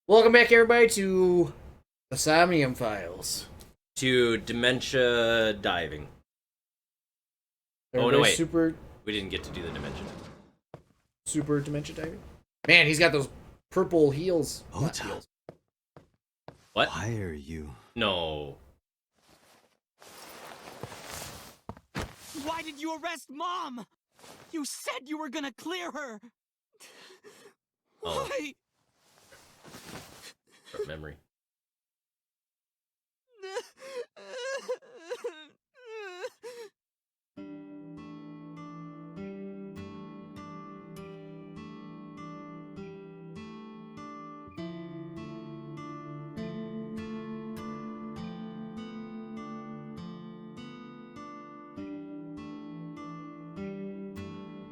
Welcome back, everybody, to the Somnium Files. To dementia diving. Oh, no, wait. Super We didn't get to do the dementia. dementia diving. Man, he's got those purple heels. Not Ota, heels. What? why are you? No. Why did you arrest Mom? You said you were gonna clear her. Oh. Why? Short memory.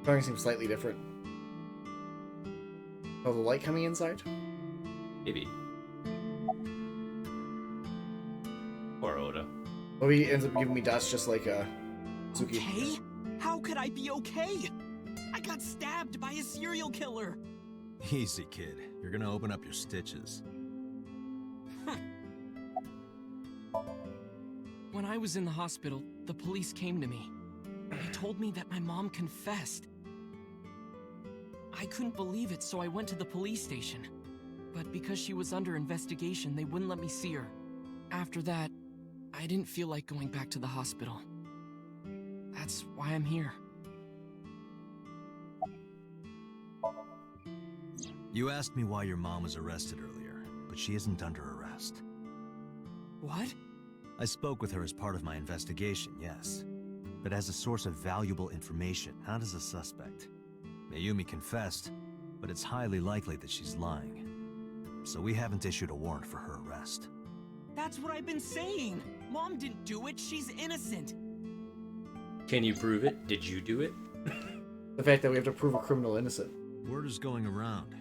Starting seems slightly different. Oh, the light coming inside? Maybe. Poor Oda. Oh, he ends up giving me dots just like Suki. Okay? How could I be okay? I got stabbed by a serial killer. Easy, kid. You're gonna open up your stitches. When I was in the hospital, the police came to me. They told me that my mom confessed. I couldn't believe it, so I went to the police station. But because she was under investigation, they wouldn't let me see her. After that, I didn't feel like going back to the hospital. That's why I'm here. You asked me why your mom was arrested earlier, but she isn't under arrest. What? I spoke with her as part of my investigation, yes. But as a source of valuable information, not as a suspect. Mayumi confessed, but it's highly likely that she's lying. So we haven't issued a warrant for her arrest. That's what I've been saying. Mom didn't do it. She's innocent. Can you prove it? Did you do it? The fact that we have to prove a criminal innocent. Word is going around.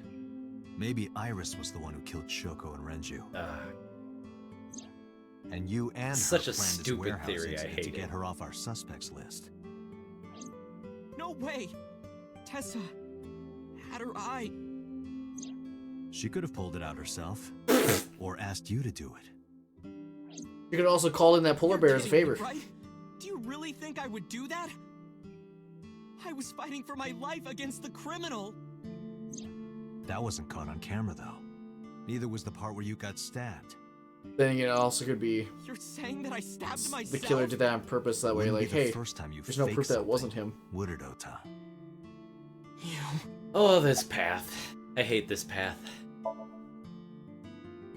Maybe Iris was the one who killed Shoko and Renju. And you and Such her a planned this stupid warehouse theory, I incident hate to it. get her off our suspects list. No way. Tessa had her eye. She could have pulled it out herself, or asked you to do it. You could also call in that polar You're bear as a kidding me, favor. right? Do you really think I would do that? I was fighting for my life against the criminal. That wasn't caught on camera, though. Neither was the part where you got stabbed. Then it also could be You're saying that I stabbed myself? the killer did that on purpose. That way, Wouldn't like, be the hey, first time you there's no faked proof that it something, wasn't him. would it, Ota? You. Oh, this path. I hate this path.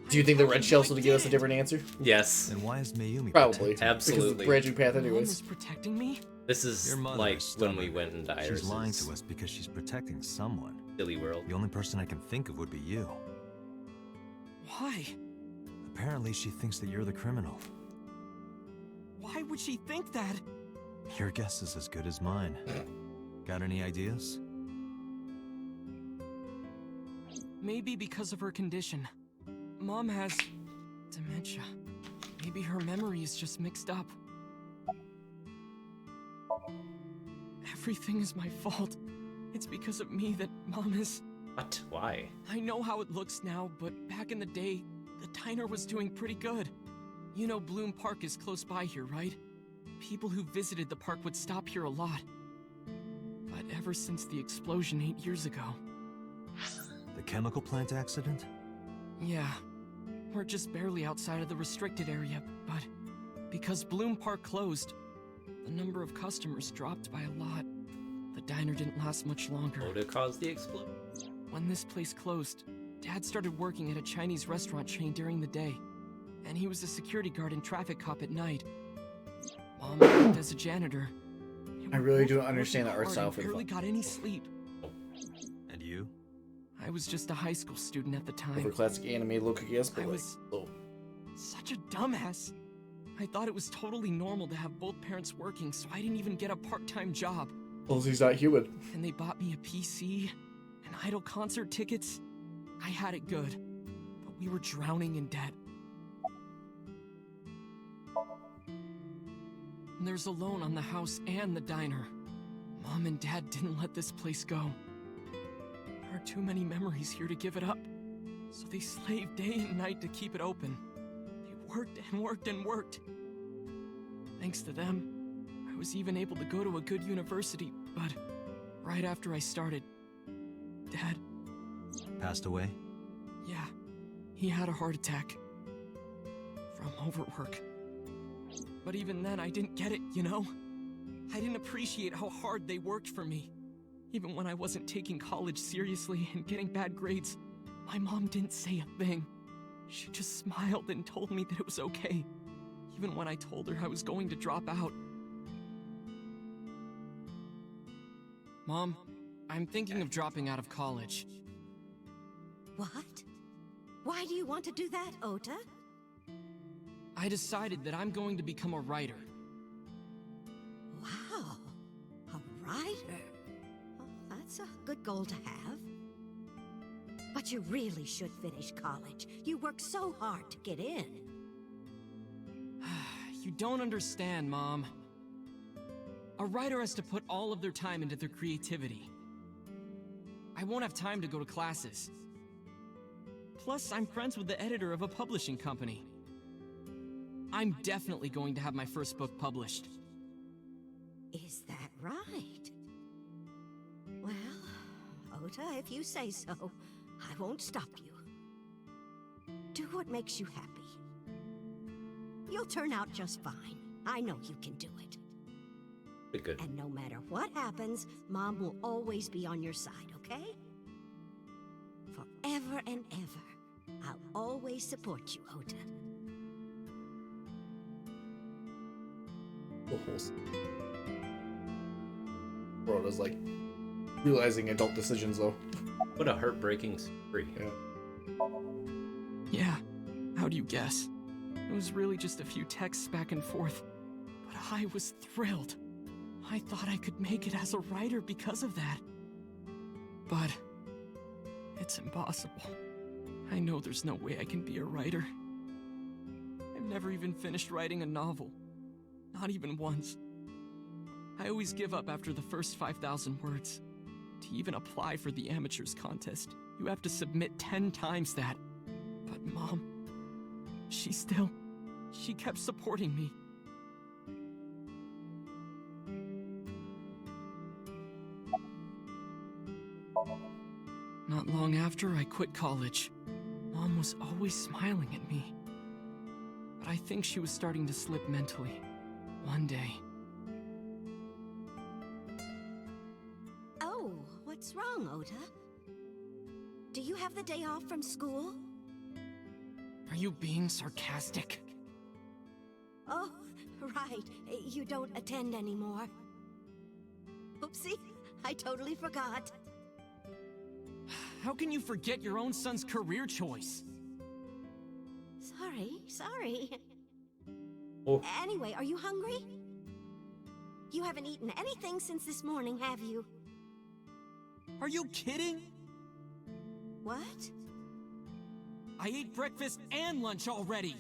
Do you think the I red told shells you I will give us a didn't. different answer? Yes. Then why is Mayumi Probably. protecting? Because it's Absolutely. a brand new path Mom anyways. is protecting me? This is Your mother like is when stubborn. we went into Iris's She's lying to us because she's protecting someone. silly world. The only person I can think of would be you. Why? Apparently, she thinks that you're the criminal. Why would she think that? Your guess is as good as mine. Got any ideas? Maybe because of her condition. Mom has dementia. Maybe her memory is just mixed up. Everything is my fault. It's because of me that Mom is... What? Why? I know how it looks now, but back in the day, the diner was doing pretty good. You know Bloom Park is close by here, right? People who visited the park would stop here a lot. But ever since the explosion 8 years ago... The chemical plant accident? Yeah, we're just barely outside of the restricted area, but because Bloom Park closed, the number of customers dropped by a lot. The diner didn't last much longer. Oda caused the explosion? When this place closed, Dad started working at a Chinese restaurant chain during the day, and he was a security guard and traffic cop at night. Mom worked as a janitor. They I were really both don't understand the working art hard style and for the barely film. got any sleep. And you? I was just a high school student at the For time. classic anime look, I guess, but I like, was- oh. Such a dumbass. I thought it was totally normal to have both parents working, so I didn't even get a part-time job. Well, he's not human. And they bought me a PC and idol concert tickets. I had it good, but we were drowning in debt. There's a loan on the house and the diner. Mom and Dad didn't let this place go. There are too many memories here to give it up. So they slaved day and night to keep it open. They worked and worked and worked. Thanks to them, I was even able to go to a good university, but right after I started, Dad... Passed away? Yeah, he had a heart attack. From overwork. But even then, I didn't get it, you know? I didn't appreciate how hard they worked for me. Even when I wasn't taking college seriously and getting bad grades, my mom didn't say a thing. She just smiled and told me that it was okay. Even when I told her I was going to drop out. Mom, I'm thinking of dropping out of college. What? Why do you want to do that, Ota? I decided that I'm going to become a writer. Wow, a writer? Well, that's a good goal to have. But you really should finish college. You work so hard to get in. You don't understand, Mom. A writer has to put all of their time into their creativity. I won't have time to go to classes. Plus, I'm friends with the editor of a publishing company. I'm definitely going to have my first book published. Is that right? Well, Ota, if you say so, I won't stop you. Do what makes you happy. You'll turn out just fine. I know you can do it. Pretty good. And no matter what happens, Mom will always be on your side, okay? Forever and ever, I'll always support you, Ota. World is like realizing adult decisions though. What a heartbreaking story. Yeah. Yeah, how do you guess? It was really just a few texts back and forth, but I was thrilled. I thought I could make it as a writer because of that. But it's impossible. I know there's no way I can be a writer. I've never even finished writing a novel. Not even once. I always give up after the first 5,000 words. To even apply for the amateurs contest, you have to submit 10 times that. But Mom, she kept supporting me. Not long after I quit college, Mom was always smiling at me. But I think she was starting to slip mentally. One day. Oh, what's wrong, Ota? Do you have the day off from school? Are you being sarcastic? Oh, right. You don't attend anymore. Oopsie, I totally forgot. How can you forget your own son's career choice? Sorry. Oh. Anyway, are you hungry? You haven't eaten anything since this morning, have you? Are you kidding? What? I ate breakfast and lunch already.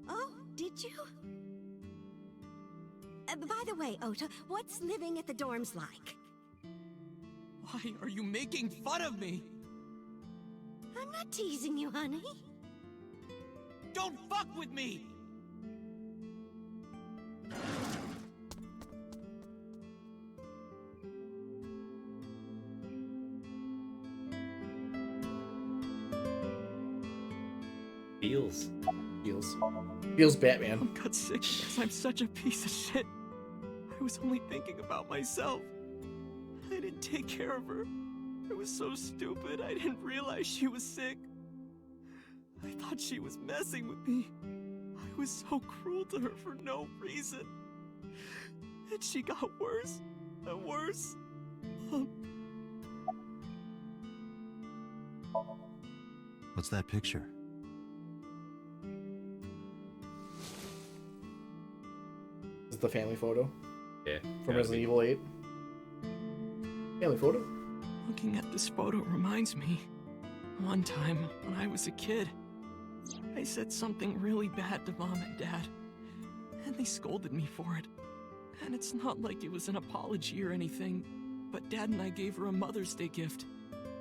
Oh, did you? By the way, Ota, what's living at the dorms like? Why are you making fun of me? I'm not teasing you, honey. Don't fuck with me! Feels Batman. Mom got sick because I'm such a piece of shit. I was only thinking about myself. I didn't take care of her. I was so stupid, I didn't realize she was sick. I thought she was messing with me. I was so cruel to her for no reason. And she got worse and worse. What's that picture? This is the family photo Yeah. from Resident Evil 8. Family photo? Looking at this photo reminds me, one time when I was a kid, I said something really bad to Mom and Dad, and they scolded me for it. And it's not like it was an apology or anything, but Dad and I gave her a Mother's Day gift.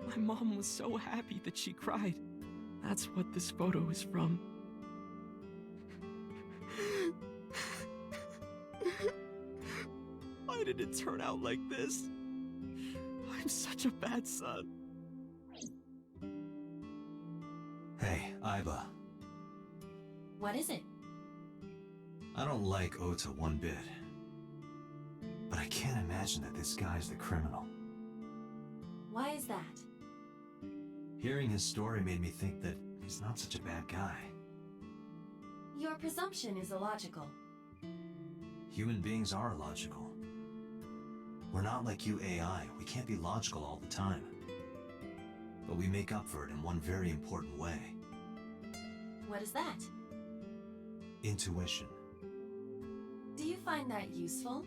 My mom was so happy that she cried. That's what this photo is from. Why did it turn out like this? I'm such a bad son. Hey, Iba. What is it? I don't like Ota one bit. But I can't imagine that this guy's the criminal. Why is that? Hearing his story made me think that he's not such a bad guy. Your presumption is illogical. Human beings are illogical. We're not like you AI. We can't be logical all the time. But we make up for it in one very important way. What is that? Intuition. Do you find that useful?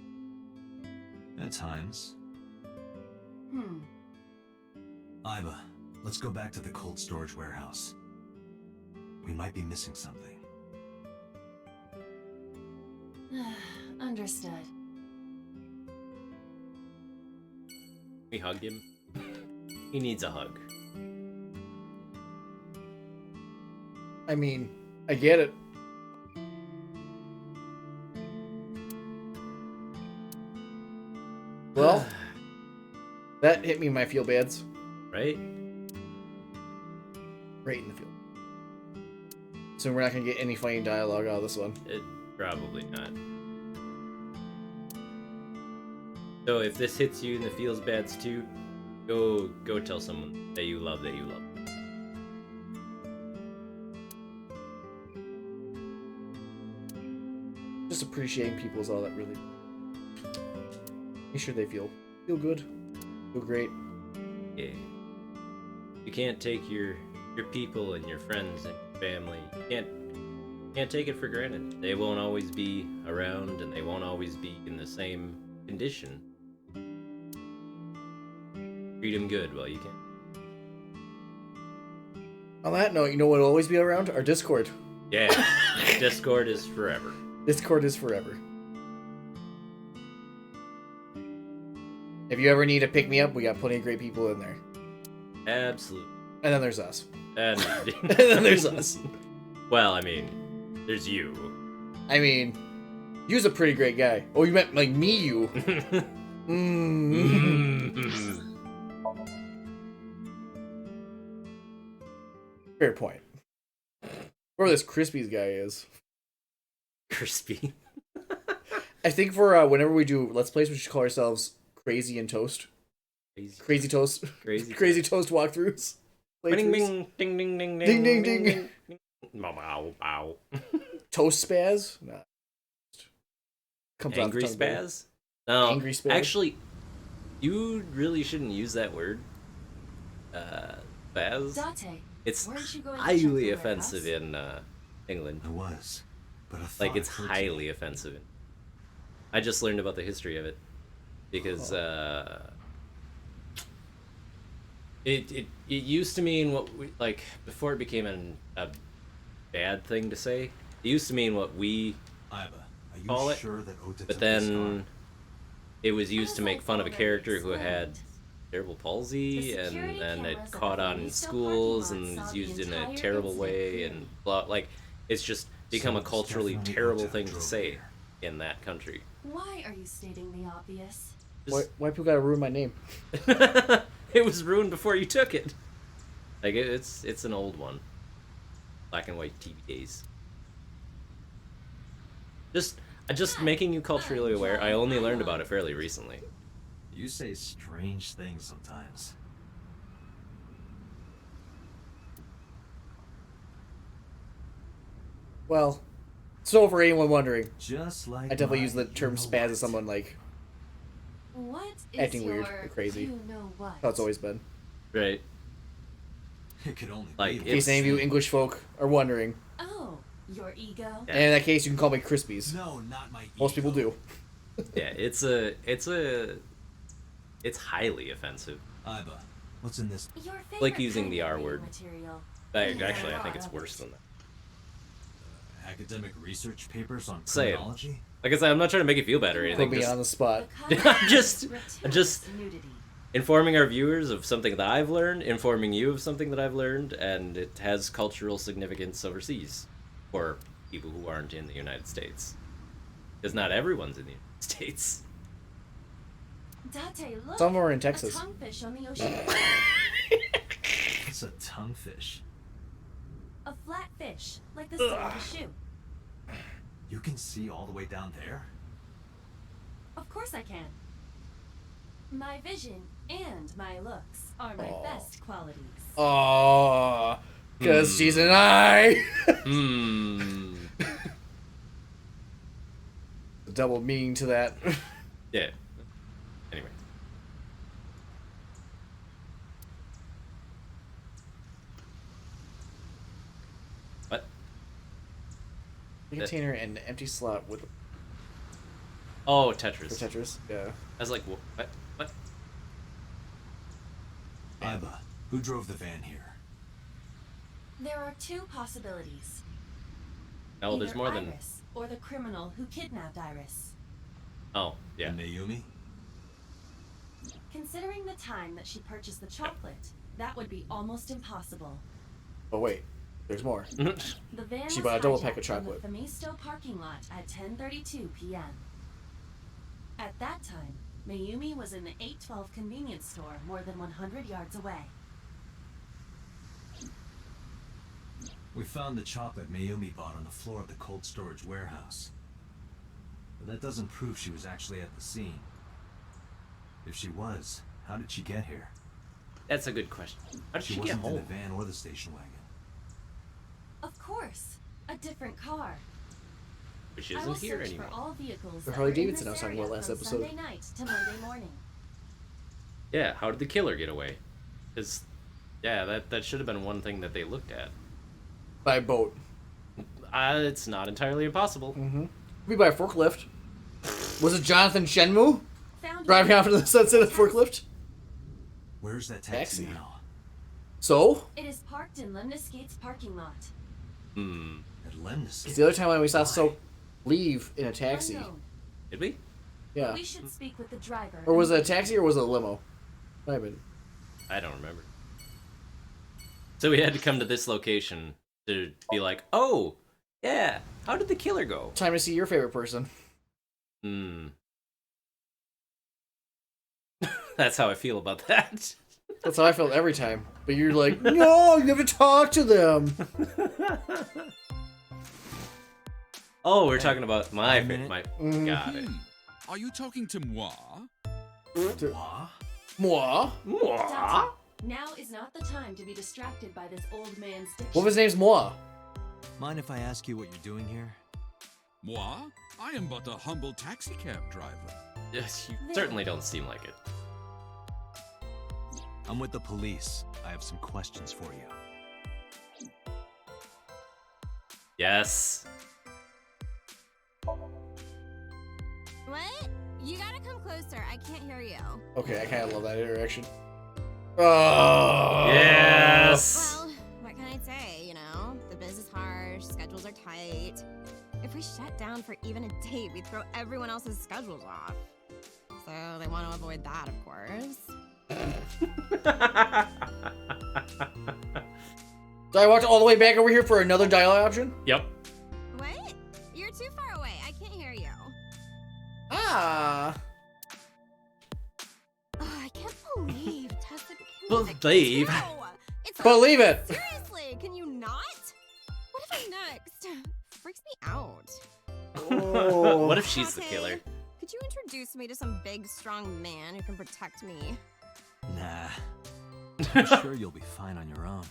At times. Iba, let's go back to the cold storage warehouse. We might be missing something. Understood. We hugged him. He needs a hug. I mean, I get it. Well, that hit me in my feel bads. Right? Right in the field. So we're not gonna get any funny dialogue out of this one. It probably not. So if this hits you in the feels bads too, go tell someone that you love that you love. Just appreciating people is all that really. Make sure they feel good, feel great. Yeah. You can't take your people and your friends and your family. You can't take it for granted. They won't always be around and they won't always be in the same condition. Treat them good while you can. On that note, you know what will always be around? Our Discord. Yeah. Discord is forever. Discord is forever. If you ever need to pick me up, we got plenty of great people in there. Absolutely. And then there's us. And, And then there's us. well, I mean, there's you. I mean, you's a pretty great guy. Oh, you meant like me, you. Fair point. Whoever this Crispies guy is. Crispy. I think for whenever we do Let's Plays, we should call ourselves Crazy and Toast. Crazy Toast. Crazy Toast walkthroughs. Ding ding ding ding ding Ding ding ding. Bow bow. Toast spaz? Nah. Comes off the Angry tongue better. spaz? No. Angry spaz? Actually, you really shouldn't use that word. Spaz. Date, It's weren't you going to check highly the offensive warehouse? in England. I was, but I thought Like, it's I heard you. highly offensive. I just learned about the history of it. Because, it used to mean what we, like, before it became a bad thing to say, it used to mean what we Iba, are you call it, sure that Ota but took this then car? it was used to make fun of a character who had cerebral palsy, The and security then it cameras at caught the on in Retail schools parking and lot is saw used the in a entire terrible incident way, clearly. and blah, like, it's just become So a it's culturally definitely terrible Ota thing to drove say here. in that country. Why are you stating the obvious? Why people gotta ruin my name? It was ruined before you took it. Like, it's an old one. Black and white TV days. Just making you culturally aware. I only learned about it fairly recently. You say strange things sometimes. Well, so for anyone wondering, Just like I definitely my use the term you-know-what. spaz as someone like What is acting weird your or crazy. you know what? how it's always been. Right. It could only Like, be In case any of you English folk are wondering. Oh, your ego? Yeah. And in that case, you can call me Crispies. No, not my Most people ego. do. Yeah, it's highly offensive. Iba, what's in this? Your favorite Like using kind the of R reading word. Material. Actually, I think it's worse than that. Academic research papers on Say it. criminology? Like I said, I'm not trying to make you feel bad or Put anything. me Just, on the spot. The cover just- gratuitous nudity. informing our viewers of something that I've learned, informing you of something that I've learned, and it has cultural significance overseas for people who aren't in the United States. Because not everyone's in the United States. Date, look. Some are in Texas. A tonguefish on the ocean. It's a tonguefish. A flat fish, like the sole of a shoe. You can see all the way down there? Of course I can. My vision and my looks are my best qualities. Oh, because she's an eye. Double meaning to that. Yeah. Anyway. What? A container and an empty slot with Oh, Tetris. for Tetris. Yeah. I was like, what? What? Iba, who drove the van here? There are two possibilities. No, there's Either more than. Iris or the criminal who kidnapped Iris. Oh, yeah. And Mayumi? Considering the time that she purchased the chocolate, that would be almost impossible. Oh wait, there's more. The van She was bought a double hijacked pack of from chocolate. the Femisto parking lot at 10:32 p.m. At that time, Mayumi was in the 812 convenience store more than 100 yards away. We found the chocolate Mayumi bought on the floor of the cold storage warehouse. But that doesn't prove she was actually at the scene. If she was, how did she get here? That's a good question. How did she get wasn't in home? the van or the station wagon. Of course, a different car. But she I will isn't here search anymore. for all vehicles The that Harley were in Davidson I was this talking about area last from episode. Sunday night to Monday morning. Yeah, how did the killer get away? Because, yeah, that should have been one thing that they looked at. By boat. It's not entirely impossible. Maybe by a forklift. Was it Jonathan Shenmue Found driving off into the sunset in a forklift? Where's that taxi Taxi. now? So? It is parked in Lemnis Gates parking lot. At Lemnis. It's the other time when we saw Soap leave in a taxi. Unknown. Did we? Yeah. We should speak with the driver. Or was it a and- taxi or was it a limo? Might have been. I don't remember. So we had to come to this location to be like, oh, yeah, how did the killer go? Time to see your favorite person. That's how I feel about that. That's how I felt every time. But you're like, no, you have to talk to them. Oh, we're talking about my minute. Got it. Are you talking to moi? What? Moi? Dante, now is not the time to be distracted by this old man's diction. What if his name's Moi? Mind if I ask you what you're doing here? Moi? I am but a humble taxicab driver. Yes, you certainly don't seem like it. I'm with the police. I have some questions for you. Yes. What? You gotta come closer. I can't hear you. Okay, I kind of love that interaction. Oh. Yes. Well, what can I say? You know, the biz is harsh, schedules are tight. If we shut down for even a date, we'd throw everyone else's schedules off. So they want to avoid that, of course. So I walked all the way back over here for another dialogue option? Yep. What? You're too far away. I can't hear you. Ah. Oh, I can't believe Tessa became Believe. a kid. It's Believe it. Seriously, can you not? What if I'm next? Freaks me out. Oh. What if she's the Okay, killer? Could you introduce me to some big, strong man who can protect me? Nah. I'm sure you'll be fine on your own.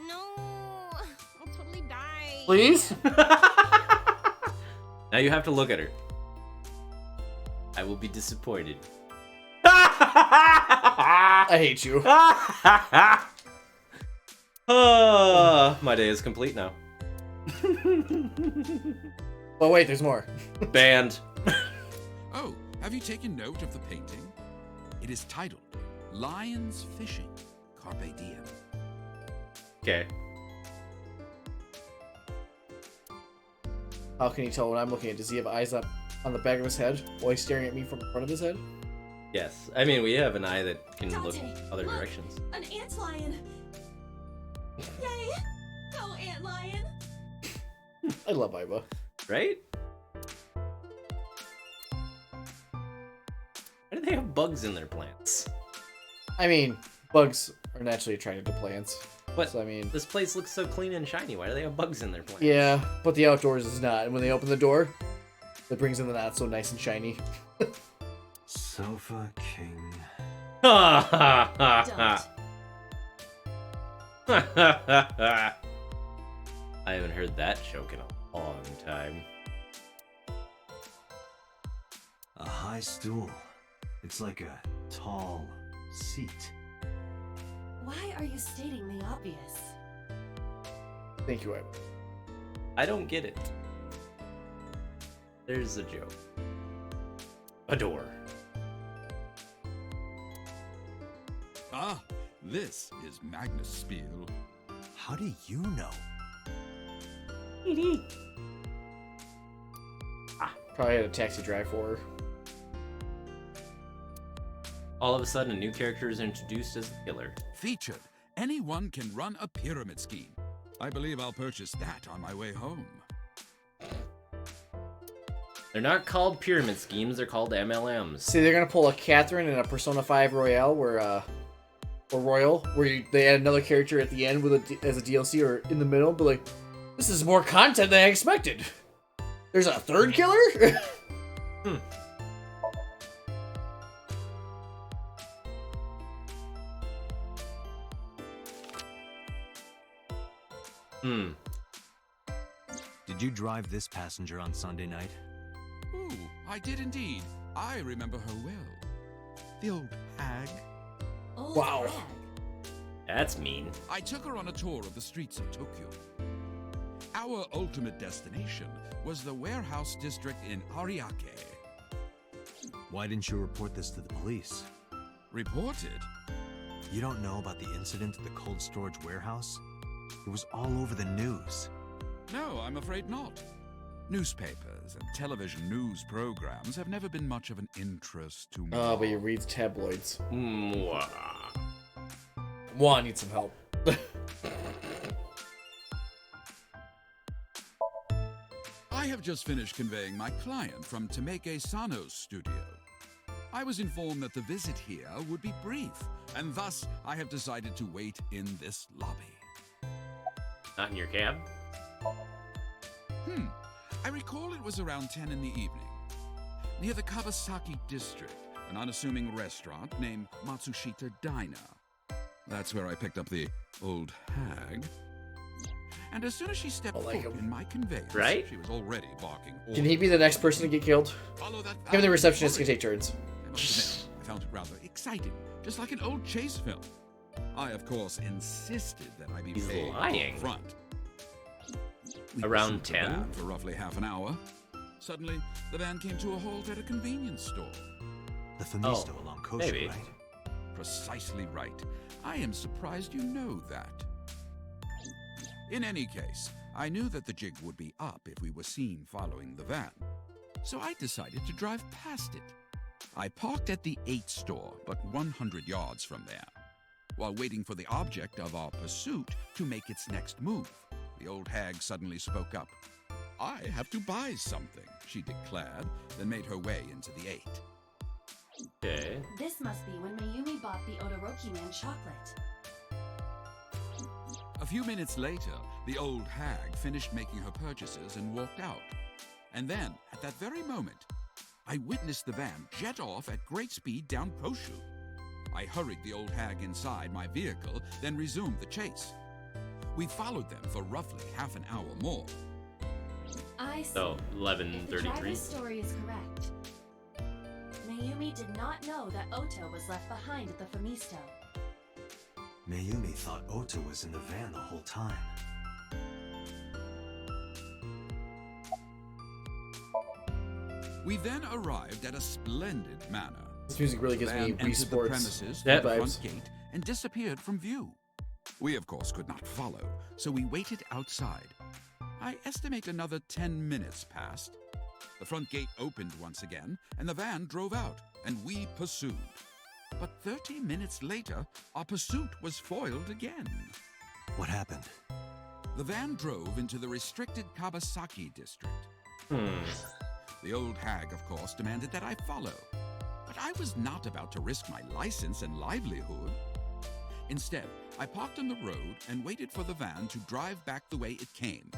No, I'll totally die. Please? Now you have to look at her. I will be disappointed. I hate you. My day is complete now. Oh wait, there's more. Banned. Oh, have you taken note of the painting? It is titled Lions Fishing, Carpe Diem. Okay. How can you tell when I'm looking at? Does he have eyes up on the back of his head while he's staring at me from the front of his head? Yes. I mean, we have an eye that can look Dante, other look, directions. An antlion! Yay! Go, antlion! I love Iva. Right? Why do they have bugs in their plants? I mean, bugs are naturally attracted to plants. But So, I mean, this place looks so clean and shiny. Why do they have bugs in their plants? yeah, but the outdoors is not. And when they open the door, it brings in the not so nice and shiny. Sofa King. Ha ha ha Don't. ha. I haven't heard that joke in a long time. A high stool. It's like a tall seat. Why are you stating the obvious? Thank you, Iva. I don't get it. There's a joke. A door. Ah, this is Magnus Spiel. How do you know? Probably had a taxi drive for her. All of a sudden, a new character is introduced as the killer. Featured, anyone can run a pyramid scheme. I believe I'll purchase that on my way home. They're not called pyramid schemes, they're called MLMs. See, they're gonna pull a Catherine in a Persona 5 Royale, or Royal, where they add another character at the end with as a DLC or in the middle, but like, this is more content than I expected. There's a third killer? Did you drive this passenger on Sunday night? Ooh, I did indeed. I remember her well. The old hag. Old Wow. hag. That's mean. I took her on a tour of the streets of Tokyo. Our ultimate destination was the warehouse district in Ariake. Why didn't you report this to the police? Reported? You don't know about the incident at the cold storage warehouse? It was all over the news. No, I'm afraid not. Newspapers and television news programs have never been much of an interest to me. Oh, but he reads tabloids. Mwah. Juan needs some help. I have just finished conveying my client from Tameke Sano's studio. I was informed that the visit here would be brief, and thus I have decided to wait in this lobby. Not in your cab? I recall it was around 10 in the evening. Near the Kawasaki district, an unassuming restaurant named Matsushita Diner. That's where I picked up the old hag. And as soon as she stepped like foot him. in my conveyance, Right? she was already barking orders. Can he be the next person to get killed? Follow that Him and the alley, receptionist can hurry. take turns. I must admit, I found it rather exciting, just like an old chase film. I, of course, insisted that I be He's paid lying. up front. We Around pursued the 10? van for roughly half an hour. Suddenly, the van came to a halt at a convenience store. The Famisto along Kosher, maybe. right? Precisely right. I am surprised you know that. In any case, I knew that the jig would be up if we were seen following the van. So I decided to drive past it. I parked at the 8 store, but 100 yards from there. While waiting for the object of our pursuit to make its next move, the old hag suddenly spoke up. I have to buy something, she declared, then made her way into the 8. Okay. This must be when Mayumi bought the Odoroki Man chocolate. A few minutes later, the old hag finished making her purchases and walked out. And then, at that very moment, I witnessed the van jet off at great speed down Koshu. I hurried the old hag inside my vehicle, then resumed the chase. We followed them for roughly half an hour more. I see. So, If the 11:33. driver's story is correct, Mayumi did not know that Oto was left behind at the Famisto. Mayumi thought Ota was in the van the whole time. We then arrived at a splendid manor. This music really gives The me van Wii entered the Sports premises Yeah. through the vibes. front gate and disappeared from view. We, of course, could not follow, so we waited outside. I estimate another 10 minutes passed. The front gate opened once again, and the van drove out. and we pursued. But 30 minutes later, our pursuit was foiled again. What happened? The van drove into the restricted Kabasaki district. Hmm. The old hag, of course, demanded that I follow. But I was not about to risk my license and livelihood. Instead, I parked on the road and waited for the van to drive back the way it came.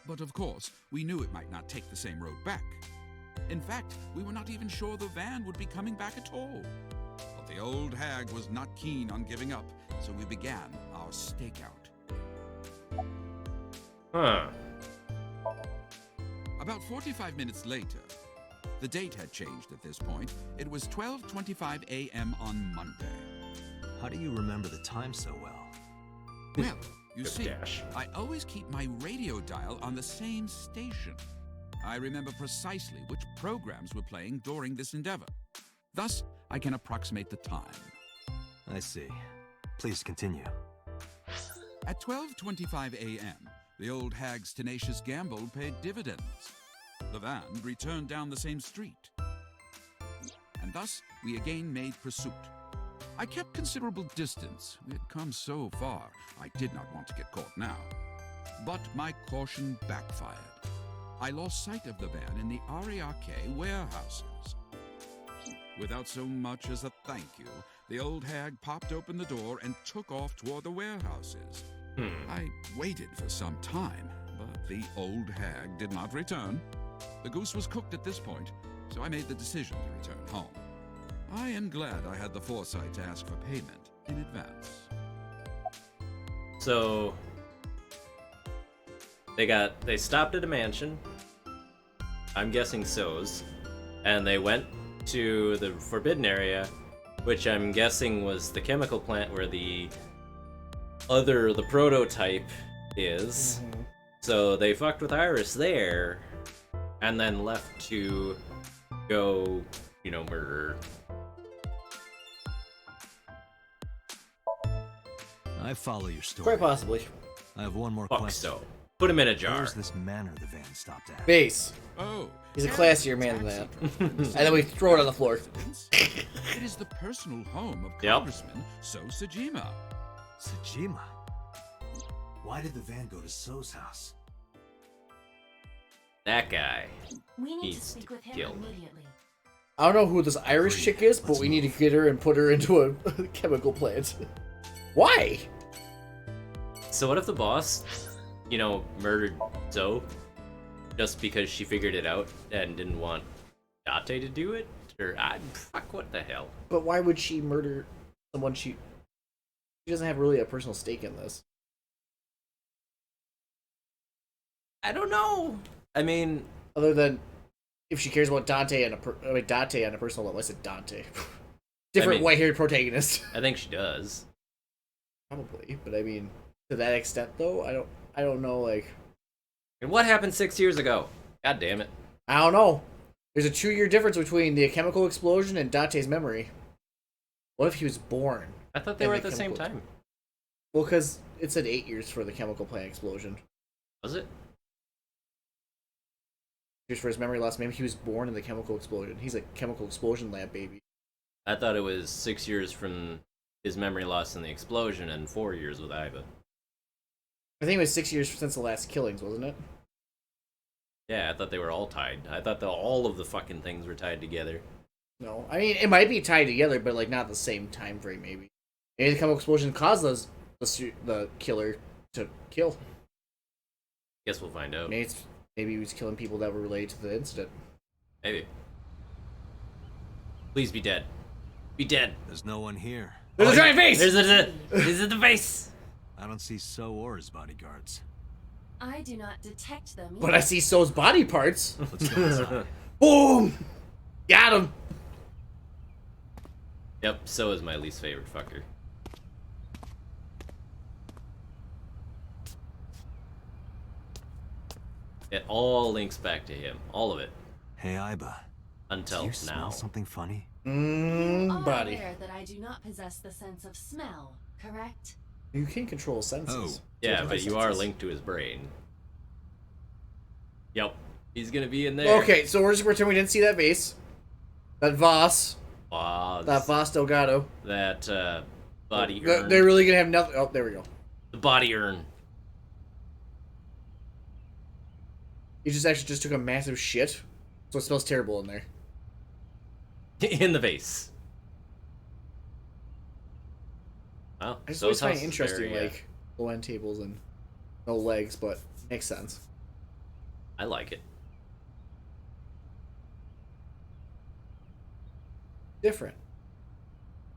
But of course, we knew it might not take the same road back. In fact, we were not even sure the van would be coming back at all. But the old hag was not keen on giving up, so we began our stakeout. Huh. About 45 minutes later, the date had changed at this point. It was 12:25 a.m. on Monday. How do you remember the time so well? Well, you Good see, cash. I always keep my radio dial on the same station. I remember precisely which programs were playing during this endeavor. Thus, I can approximate the time. I see. Please continue. At 12:25 a.m., the old hag's tenacious gamble paid dividends. The van returned down the same street. And thus, we again made pursuit. I kept considerable distance. We had come so far, I did not want to get caught now. But my caution backfired. I lost sight of the van in the Ariake warehouses. Without so much as a thank you, the old hag popped open the door and took off toward the warehouses. I waited for some time, but the old hag did not return. The goose was cooked at this point, so I made the decision to return home. I am glad I had the foresight to ask for payment in advance. So they stopped at a mansion. I'm guessing So's, and they went to the forbidden area, which I'm guessing was the chemical plant where the prototype is. Mm-hmm. So they fucked with Iris there, and then left to go, murder. I follow your story. Quite possibly. I have one more Fuck question. so. Put him in a jar. Where's this manor the van stopped at? Base. Oh, He's a and classier man than taxi that. driver. And then we throw it on the floor. Residence. It is the personal home of Yep. Congressman So Sajima. Sajima. Why did the van go to So's house? That guy. We need to Needs speak to with him kill. immediately. I don't know who this Irish Agreed. chick is, but Let's we need to move. get her and put her into a chemical plant. Why? So what if the boss, murdered Zoe just because she figured it out and didn't want Date to do it? Or fuck, what the hell? But why would she murder someone she doesn't have really a personal stake in this? I don't know. I mean, Other than if she cares about Dante on a personal level. I said Dante. Different I mean- white-haired protagonist. I think she does. Probably, but I mean, to that extent though, I don't know. Like, And what happened 6 years ago? God damn it. I don't know. There's a 2-year difference between the chemical explosion and Dante's memory. What if he was born? I thought they And were the at the same chemical- time. Well, because it said 8 years for the chemical plant explosion. Was it? Just for his memory loss, maybe he was born in the chemical explosion. He's a chemical explosion lab baby. I thought it was 6 years from his memory loss in the explosion and 4 years with Iva. I think it was 6 years since the last killings, wasn't it? Yeah, I thought they were all tied. I thought all of the fucking things were tied together. No, I mean it might be tied together, but like not the same time frame. Maybe the chemical explosion caused the killer to kill. Guess we'll find out. Maybe he was killing people that were related to the incident. Maybe. Please be dead. Be dead. There's no one here. There's a giant face. There's the face. I don't see So or his bodyguards. I do not detect them But I see So's body parts. Let's go inside. Boom! Got him. Yep, so is my least favorite fucker. It all links back to him. All of it. Hey, Iba. Until Do you smell now. something funny? You are Body. aware that I do not possess the sense of smell, correct? You can control senses. Oh. Yeah, but you are senses. linked to his brain. Yep. He's gonna be in there. Okay, so we're just pretending we didn't see that vase. That Voss. Wow. That Voss Delgado. That body urn. They're really gonna have nothing. Oh, there we go. The body urn. He just actually just took a massive shit, so it smells terrible in there. In the vase. Well, I just so always find it house is interesting, very, like low end tables and no legs, but makes sense. I like it. Different.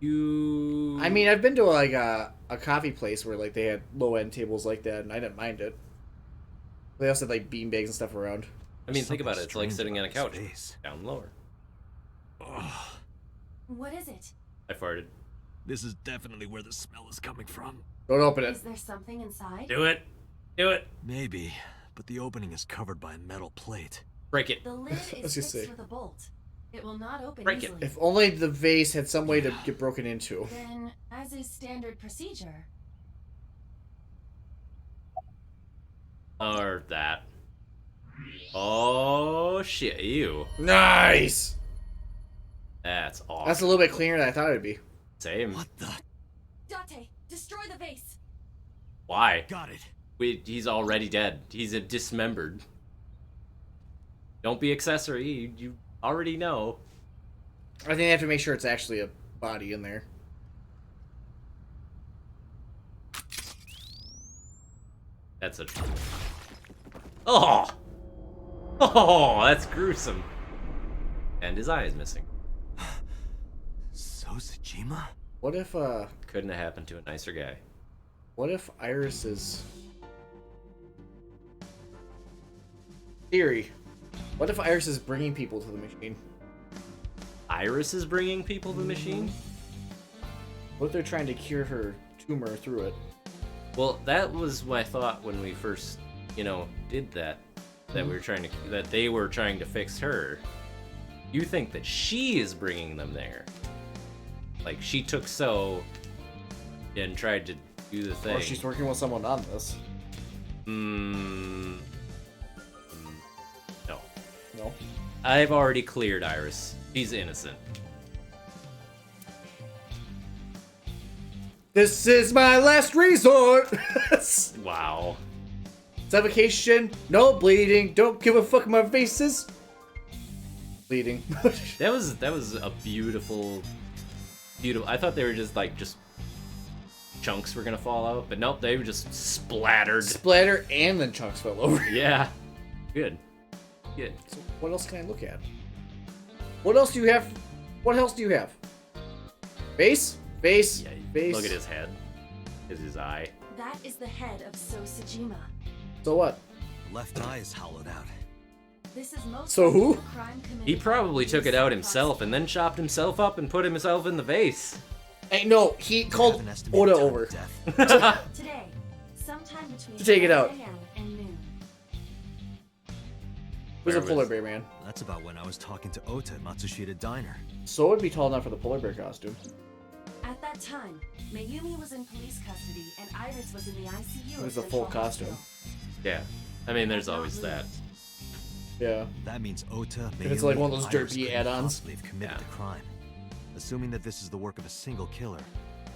You. I mean, I've been to like a coffee place where like they had low end tables like that, and I didn't mind it. They also had like beanbags and stuff around. I mean, think about it. It's like Something sitting on a couch. strange about this Down lower. What is it? I farted. This is definitely where the smell is coming from. Don't open it. Is there something inside? Do it. Do it. Maybe, but the opening is covered by a metal plate. Break it. The lid I was is gonna fixed say. with a bolt. It will not open Break it. easily. If only the vase had some way to get broken into. Then, as is standard procedure, Or that. Oh shit! Ew. Nice. That's awesome. That's a little bit cleaner than I thought it'd be. Same. What the? Date, destroy the vase. Why? Got it. He's already dead. He's a dismembered. Don't be accessory. You already know. I think they have to make sure it's actually a body in there. That's a. Oh. Oh, that's gruesome. And his eye is missing. So Sajima? What if Couldn't have happened to a nicer guy. what if Iris is theory? What if Iris is bringing people to the machine? Iris is bringing people to the machine? What if they're trying to cure her tumor through it? Well, that was what I thought when we first, did that. That we were that they were trying to fix her. You think that she is bringing them there? Like she took So and tried to do the thing. Or she's working with someone on this. No. No. I've already cleared Iris. She's innocent. This is my last resort. Wow. Suffocation, no bleeding, don't give a fuck my faces. Bleeding. That was a beautiful. I thought they were just chunks were gonna fall out, but nope, they were just splattered. Splatter and then chunks fell over. Yeah. Good. Good. So what else can I look at? What else do you have? What else do you have? Face? Face? Yeah, Face? look at his head. His eye. That is the head of So Sajima. So what? Left eye is hollowed out. This is most So who? likely a crime committed He by probably the took it police out and himself and then chopped himself up and put himself in the vase. Hey, no, he Have called an estimated Oda time over. of death. prosecution. Today, sometime between To take it 9 out. a.m. and noon. Who's a Where polar was- bear man? That's about when I was talking to Ota at Matsushita Diner. So would be tall enough for the polar bear costume. At that time, Mayumi was in police custody and Iris was in the ICU. It was at a full Central costume. Hospital. Yeah. I mean, there's always that. Yeah. That means Ota, it's like Mayumi, one of those and Iris derpy couldn't add-ons. possibly have committed Yeah. the crime. Assuming that this is the work of a single killer,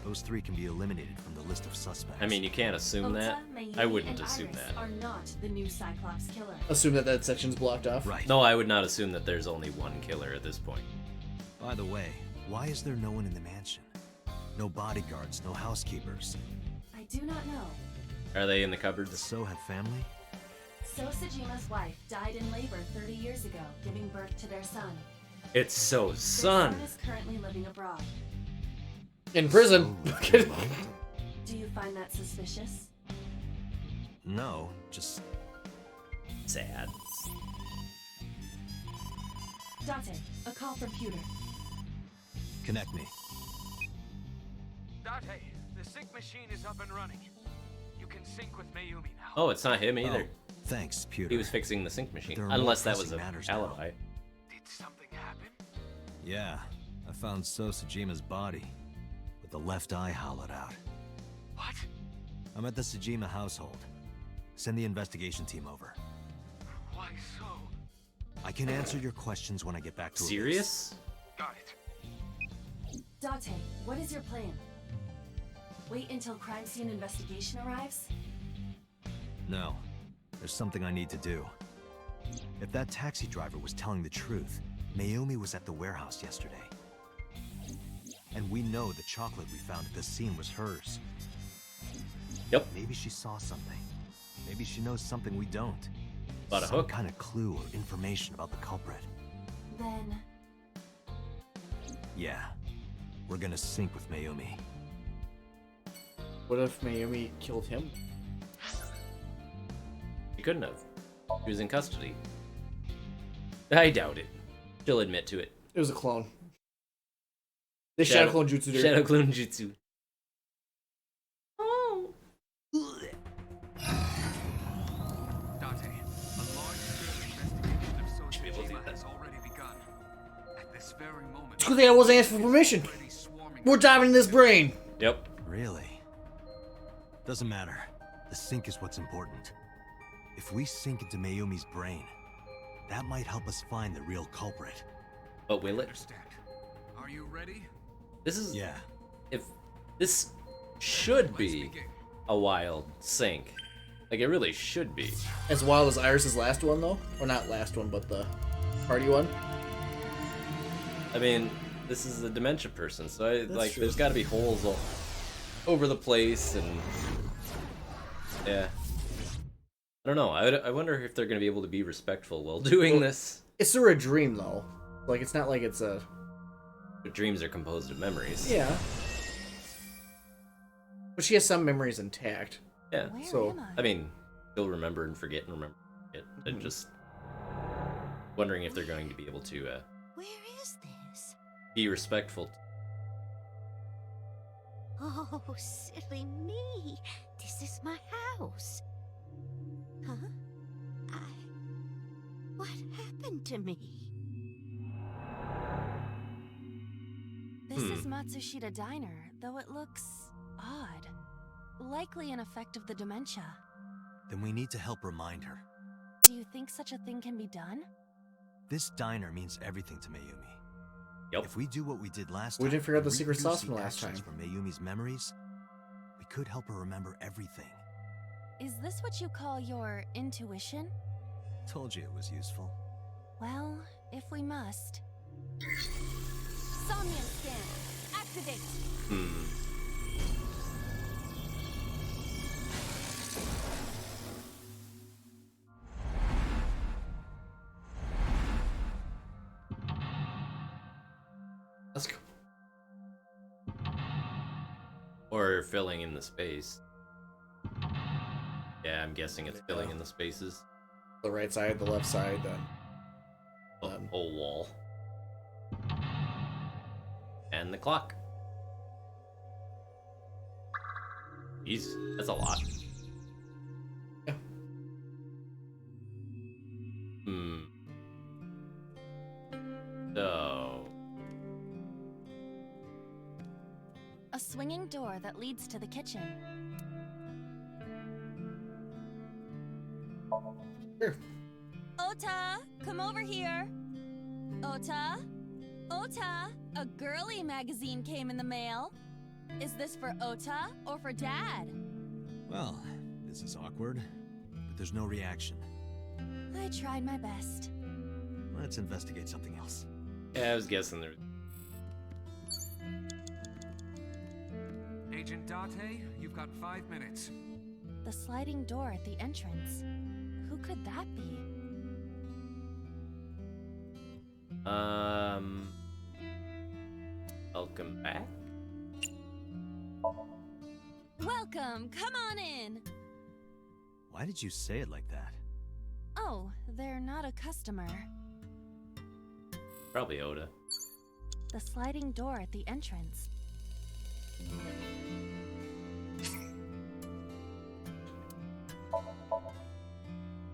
those three can be eliminated from the list of suspects. I mean, you can't assume Ota, that. Mayumi, I wouldn't and assume Iris that. are not the new Cyclops killer. Assume that section's blocked off. Right. No, I would not assume that there's only one killer at this point. By the way, why is there no one in the mansion? No bodyguards, no housekeepers. I do not know. Are they in the Does cupboards? So have family? So Sajima's wife died in labor 30 years ago, giving birth to their son. It's So's Their son. son is currently living abroad. In prison. Do you find that suspicious? No, just Sad. Date, a call from Pewter. connect me. Date, the sync machine is up and running. You can sync with Mayumi now. Oh, it's not him either. Oh, thanks, Pewter. He was fixing the sync machine. There are more Unless that was pressing an matters now. alibi. Did something happen? Yeah, I found So Sajima's body, with the left eye hollowed out. What? I'm at the Sajima household. Send the investigation team over. Why so? I can answer your questions when I get back to a base. Serious? Got it. Dante, what is your plan? Wait until crime scene investigation arrives? No. There's something I need to do. If that taxi driver was telling the truth, Mayumi was at the warehouse yesterday. And we know the chocolate we found at the scene was hers. Yep. Maybe she saw something. Maybe she knows something we don't. About a Some hook. kind of clue or information about the culprit. Then, Yeah. We're gonna sync with Mayumi. What if Mayumi killed him? She couldn't have. She was in custody. I doubt it. She'll admit to it. It was a clone. They shadow clone jutsu her. Shadow clone jutsu. Dante, a large-scale investigation of Sochima has already begun. At this very moment, It's a good thing I wasn't asking for permission. already swarming We're diving in this brain. Yep. Really? Doesn't matter. The sync is what's important. If we sync into Mayumi's brain, that might help us find the real culprit. But will it? Understand. Are you ready? This is. Yeah. If this should Let's be begin. a wild sync. Like, it really should be. As wild as Iris's last one, though, or not last one, but the party one. I mean, this is a dementia person, so That's true. there's got to be holes all over the place, and yeah. I don't know. I wonder if they're gonna be able to be respectful while doing Well, this. It's sort of a dream, though. Like, it's not like it's a... But dreams are composed of memories. Yeah. But she has some memories intact. Yeah. Where So, am I mean, they'll remember and forget and remember and forget. And just wondering if they're going to be able to Where is this? be respectful. Oh, silly me. This is my house. Huh? What happened to me? this is Matsushita Diner, though it looks odd. Likely an effect of the dementia. Then we need to help remind her. Do you think such a thing can be done? This diner means everything to Mayumi. Yep. If we do what we did last We time, didn't figure out the and secret sauce reproduce from the last actions time. from Mayumi's memories, we could help her remember everything. Is this what you call your intuition? Told you it was useful. Well, if we must. Somnium scan. Activate. Let's go. Or filling in the space. Yeah, I'm guessing it's filling in the spaces. The right side, the left side, then. The whole wall. And the clock. Jeez, that's a lot. Yeah. So... A swinging door that leads to the kitchen. Sure. Ota, come over here. Ota? Ota, a girly magazine came in the mail. Is this for Ota or for Dad? Well, this is awkward, but there's no reaction. I tried my best. Let's investigate something else. Yeah, I was guessing there... Agent Date, you've got 5 minutes. The sliding door at the entrance. Who could that be? Welcome back? Welcome, come on in. Why did you say it like that? Oh, they're not a customer. Probably Oda. The sliding door at the entrance.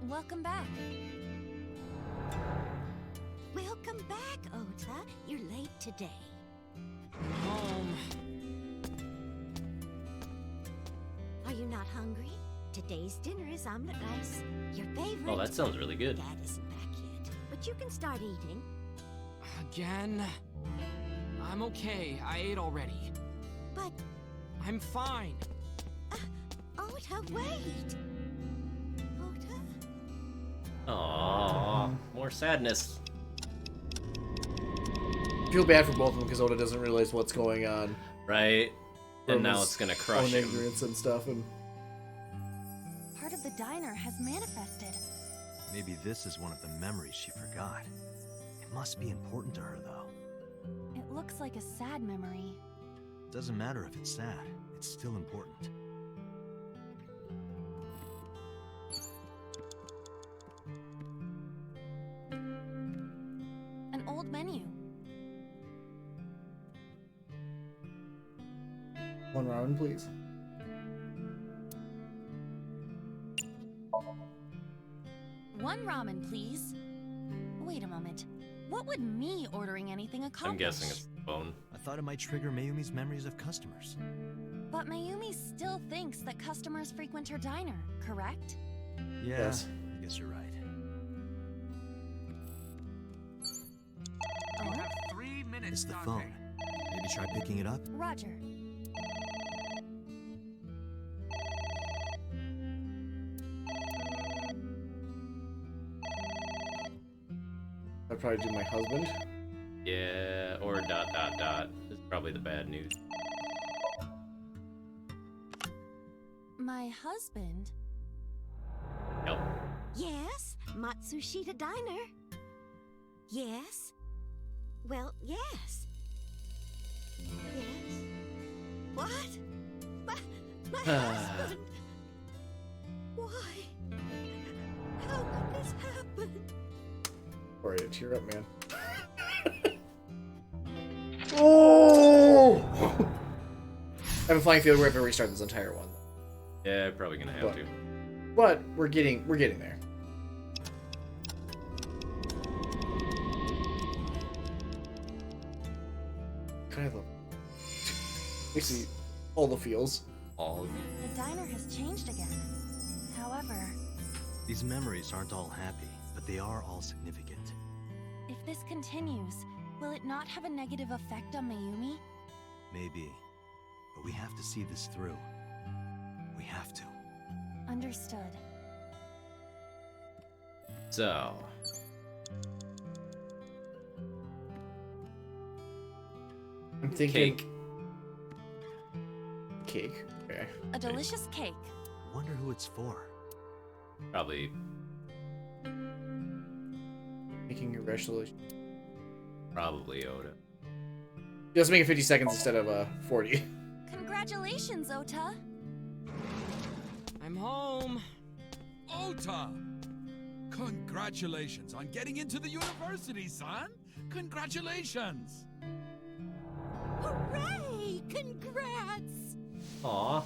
Welcome back. Welcome back, Ota. You're late today. Are you not hungry? Today's dinner is omelet rice. Your favorite. Oh, that sounds really good. Dad isn't back yet, but you can start eating. Again? I'm okay. I ate already. But, I'm fine. Ota, wait! Ota? Aww, more sadness. Feel bad for both of them because Oda doesn't realize what's going on. Right? And From now his it's gonna own crush him. ignorance and stuff. And Part of the diner has manifested. Maybe this is one of the memories she forgot. It must be important to her, though. It looks like a sad memory. Doesn't matter if it's sad, it's still important. An old menu. one ramen, please. One ramen, please. Wait a moment. What would me ordering anything accomplish? I'm guessing it's the phone. I thought it might trigger Mayumi's memories of customers. But Mayumi still thinks that customers frequent her diner, correct? Yeah, Yes. I guess you're right. You Oh, have 3 minutes, It's the Dante. phone. Maybe try picking it up? Roger. I'd probably do my husband. Yeah, or ... This is probably the bad news. My husband? Yep. Yes, Matsushita Diner. Yes. Well, yes. Yes. What? My husband? Why? How could this happen? Alright, cheer up, man. Oh! I have a flying feeling we're going to restart this entire one. Yeah, probably gonna have What? to. But we're getting there. Kind of love. You see all the feels. All The diner has changed again. However, These memories aren't all happy, but they are all significant. if this continues, will it not have a negative effect on Mayumi? Maybe. But we have to see this through. We have to. Understood. So, I'm thinking cake. Cake. Okay. A delicious cake. Wonder who it's for. Probably Making your resolution. Oda. Just make it 50 seconds instead of 40. Congratulations, Ota. I'm home. Ota! Congratulations on getting into the university, son! Congratulations! Hooray! Congrats! Aw.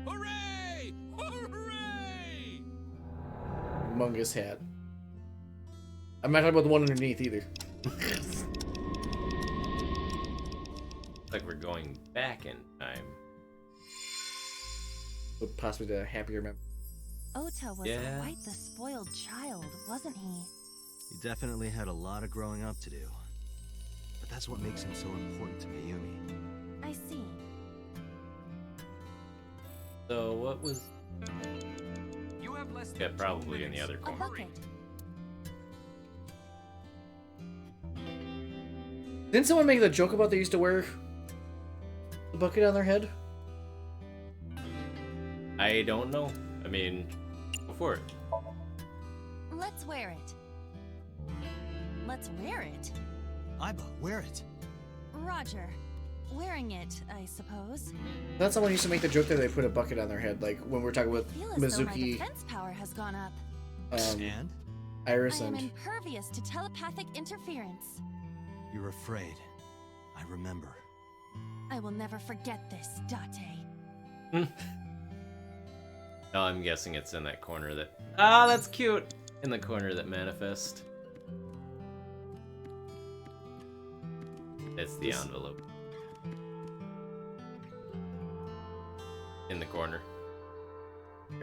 Hooray! Hooray! Humongous hat. I'm not talking about the one underneath either. Like we're going back in time. But possibly the happier memory. Ota was Yeah. quite the spoiled child, wasn't he? He definitely had a lot of growing up to do. But that's what makes him so important to Mayumi. I see. So what was... You have less than Yeah, 2 probably in the minutes. other A corner. bucket. Didn't someone make the joke about they used to wear the bucket on their head? I don't know. I mean, go for it. Let's wear it. Let's wear it? Aiba, wear it. Roger. Wearing it, I suppose. Not someone used to make the joke that they put a bucket on their head, like when we're talking I with feel as though my Mizuki, defense power has gone up. And? Iris, I am and impervious to telepathic interference. You're afraid. I remember. I will never forget this, Date. No, I'm guessing it's in that corner that... Ah, that's cute! In the corner that manifest. It's the envelope. In the corner.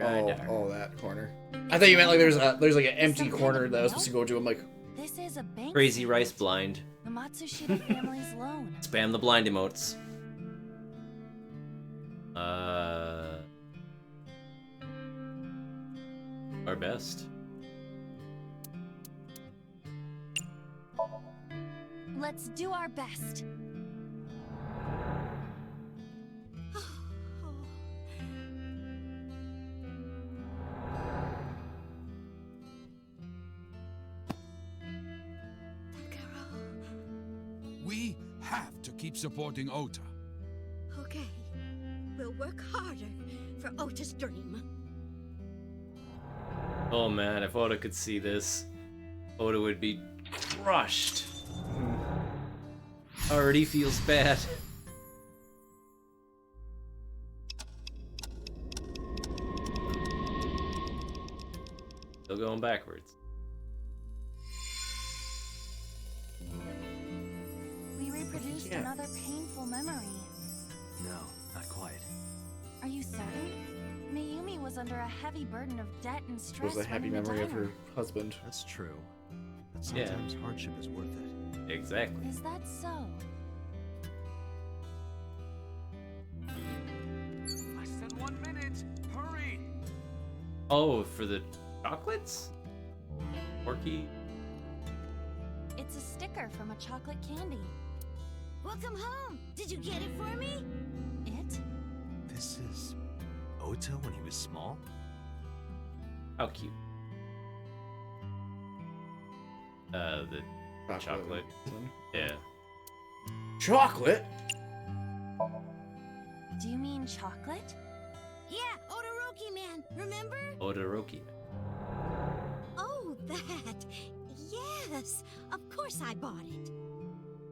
Oh, that corner. I thought you meant like there's like an empty corner that I was supposed to go to. I'm like, This is a bank. Crazy statement. rice blind. The Matsushita family's loan. Spam the blind emotes. Our best. Let's do our best. We have to keep supporting Ota. Okay. We'll work harder for Ota's dream. Oh man, if Oda could see this, Oda would be crushed. Already feels bad. Still going backwards. We reproduced Yeah. another painful memory. No, not quite. Are you certain? Mayumi was under a heavy burden of debt and it stress. was a happy running the memory of diner. her husband. That's true. But Yeah. sometimes hardship is worth it. Exactly. Is that so? Less than 1 minute. Hurry. Oh, for the chocolates? Porky? It's a sticker from a chocolate candy. Welcome home. Did you get it for me? It? This is Ota when he was small? How cute. The chocolate. Yeah. Chocolate? Do you mean chocolate? Yeah, Odoroki man. Remember? Odoroki. Oh, that. Yes. Of course I bought it.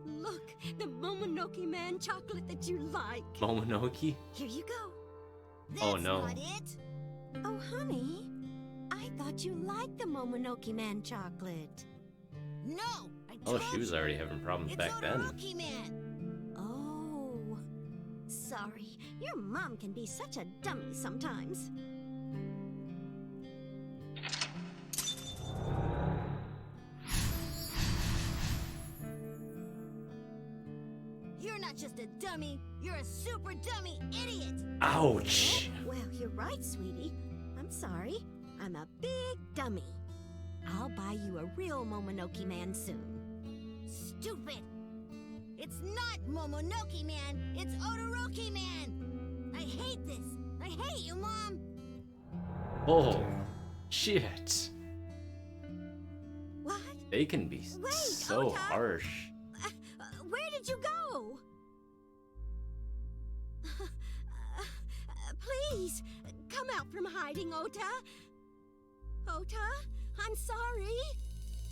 Look, the Momonoke man chocolate that you like. Momonoke? Here you go. Oh, no. Not it. Oh, honey. I thought you liked the Momonoke man chocolate. No. Oh, she was already having problems back then. Man. Oh. Sorry. Your mom can be such a dummy sometimes. You're not just a dummy, you're a super dummy idiot! Ouch! Well, you're right, sweetie. I'm sorry. I'm a big dummy. I'll buy you a real Momonoke man soon. Stupid! It's not Momonoke man, it's Odoroki man! I hate this! I hate you, Mom! Oh, shit. What? They can be Wait, so Ota. harsh. Where did you go? Please, come out from hiding, Ota. Ota, I'm sorry.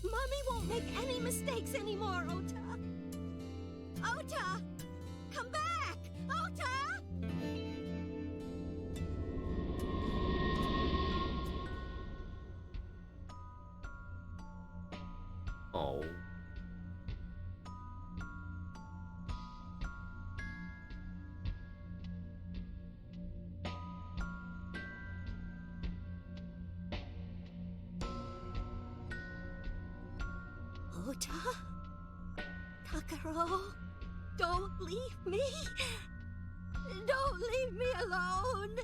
Mommy won't make any mistakes anymore, Ota. Ota, come back, Ota! Oh. Ota? Takaro, don't leave me. Don't leave me alone.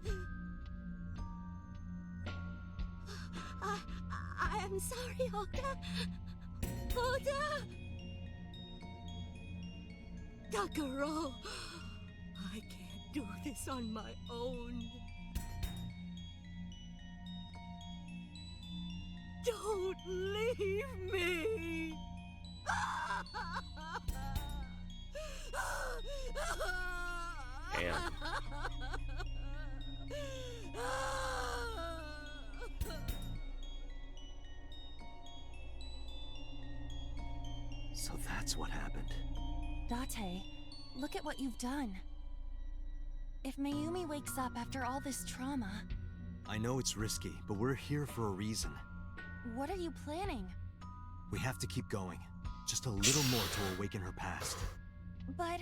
I am sorry, Ota. Ota! Takaro, I can't do this on my own. Don't leave me! Damn. So that's what happened. Date, look at what you've done. If Mayumi wakes up after all this trauma, I know it's risky, but we're here for a reason. what are you planning? We have to keep going. Just a little more to awaken her past. But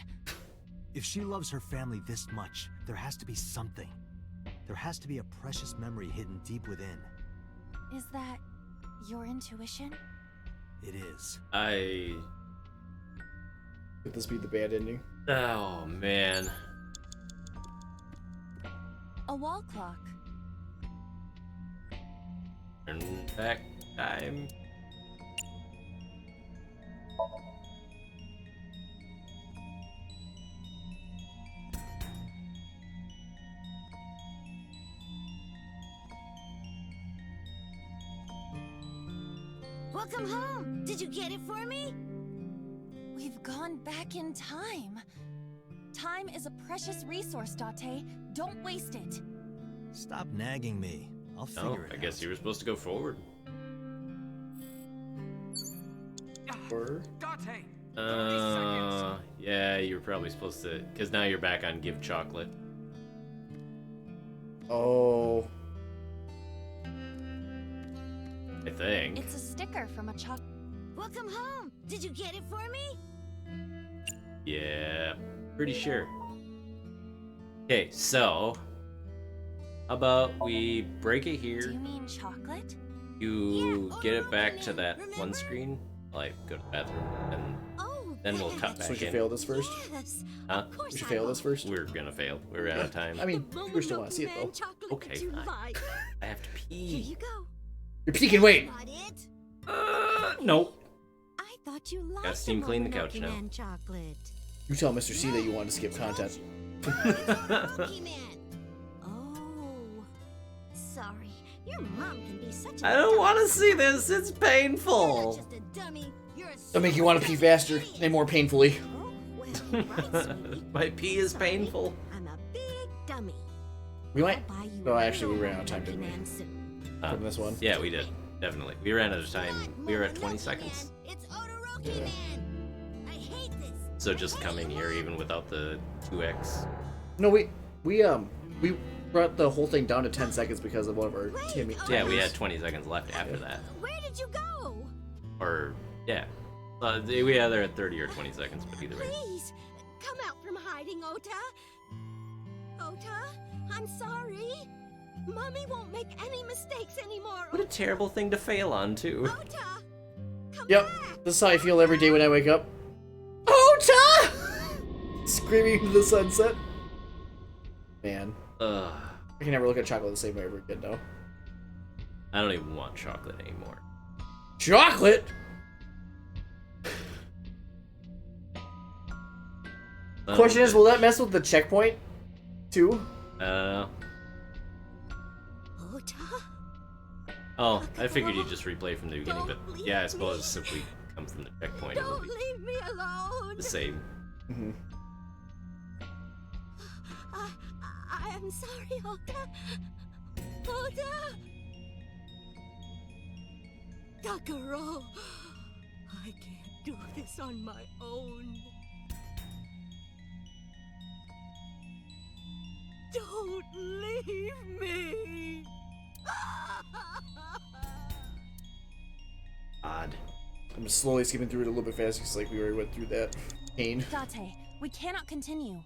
If she loves her family this much, there has to be something. There has to be a precious memory hidden deep within. is that your intuition? It is. Could this be the bad ending? Oh, man. A wall clock. Turn back time. Welcome home. Did you get it for me? We've gone back in time. Time is a precious resource, Date. Don't waste it. Stop nagging me. I'll Oh, figure it I out. guess you were supposed to go forward. Or Date! 30 seconds. Yeah, you were probably supposed to, because now you're back on give chocolate. oh, I think. It's a sticker from a chocolate. Welcome home. Did you get it for me? Yeah, pretty sure. Okay, so how about we break it Do here? you mean chocolate? You Yeah, get oh, it back to man, that one remember? screen. Like, go to the bathroom, and Oh, then we'll cut that's back so we should in. fail this first? Yes. Huh? Of course We should I fail will. this first? We're gonna fail. We're out of time. I mean, The viewers still want to see it, Momonoki Man though. chocolate Okay, that you fine. like. I have to Here pee. you go. You're peeking, wait! Not it. No. I thought you liked Gotta steam clean the Momonoki couch now. Man chocolate. You tell Mr. C that you want to skip content. Momonoki Man. Oh, sorry. Your mom can be such a I don't dummy. want to see this. It's You're painful. not just a dummy. You're a That'll make you want to pee faster and more painfully. Oh, well, right, sweetie. My pee is Sorry, painful. I'm a big dummy. We might. I'll buy you No, a actually, we real ran out of time, Momonoki didn't we? Man soon. From this one. Yeah, we did. Definitely. We ran out of time. Not We were at Momonoki 20 Man. seconds. It's Odoroki Man. I hate this. So just coming here even without the 2x. No, we brought the whole thing down to 10 seconds because of one of our Wait, Timmy. Yeah, we had 20 seconds left after that. Where did you go? Or, yeah. We either had 30 or 20 seconds, but either way. Please, come out from hiding, Ota. Ota, I'm sorry. Mommy won't make any mistakes anymore. What a terrible thing to fail on, too. Ota, come Yep, back. this is how I feel every day when I wake up. Ota! Screaming into the sunset. Man, Ugh. I can never look at chocolate the same way ever again now. I don't even want chocolate anymore. Chocolate? Question is, will that mess with the checkpoint too? I don't know. Ota, Oh, I figured you'd just replay from the beginning, but yeah, I suppose if we come from the checkpoint, it'll don't be leave me alone. the same. Mm-hmm. I am sorry, Ota. Ota. Takaro, I can't do this on my own. Don't leave me. Odd. I'm just slowly skipping through it a little bit faster because like we already went through that pain. Date, we cannot continue.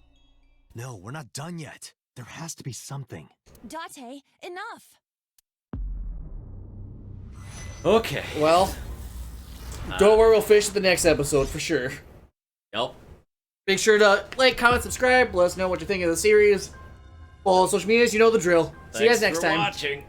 No, we're not done yet. There has to be something. Date, enough. Okay. Well, don't worry, we'll finish the next episode for sure. Yep. Make sure to like, comment, subscribe. Let us know what you think of the series. Follow social medias, you know the drill. See you guys next Thanks for time. watching.